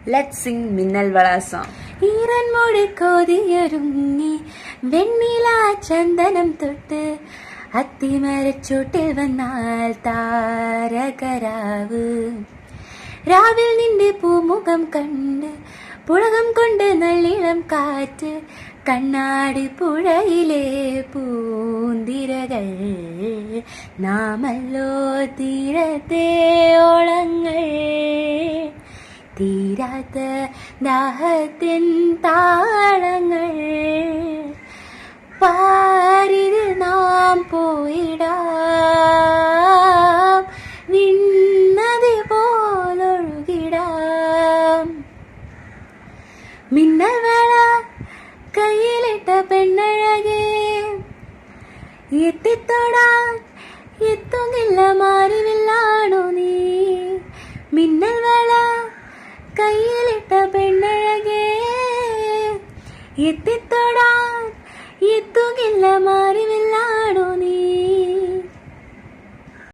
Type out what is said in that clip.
Let's Singh മിന്നൽ വള song. ഈറൻമൂട് കോതിയൊരുങ്ങി വെണ്ണില ചന്ദനം തൊട്ട് അത്തിമരച്ചോട്ടിൽ വന്നാൽ താരകരാവ്. രാവിൽ നിന്റെ പൂമുഖം കണ്ട് പുളകം കൊണ്ട് നല്ലിളം കാറ്റ് കണ്ണാടി പുഴയിലെ പൂന്തിരകൾ. നാമല്ലോ തീരത്തെ ഓളങ്ങൾ തീരാത്ത ദാഹത്തിൻ താളങ്ങൾ. പാരിത് നാം പോയിടാം വിണ്ണതി പോലൊഴുകിടാം. മിന്നൽ വേള കയ്യിലിട്ട പെണ്ണഴകേ എത്തിത്തൊടാൻ എത്തുന്നില്ല മാറിവില്ലാണോ നീ. മിന്നൽ വേള കയ്യിലിട്ട പെണ്ണഴകേ എത്തിത്തൊടാൻ എത്തുകില്ല മാറി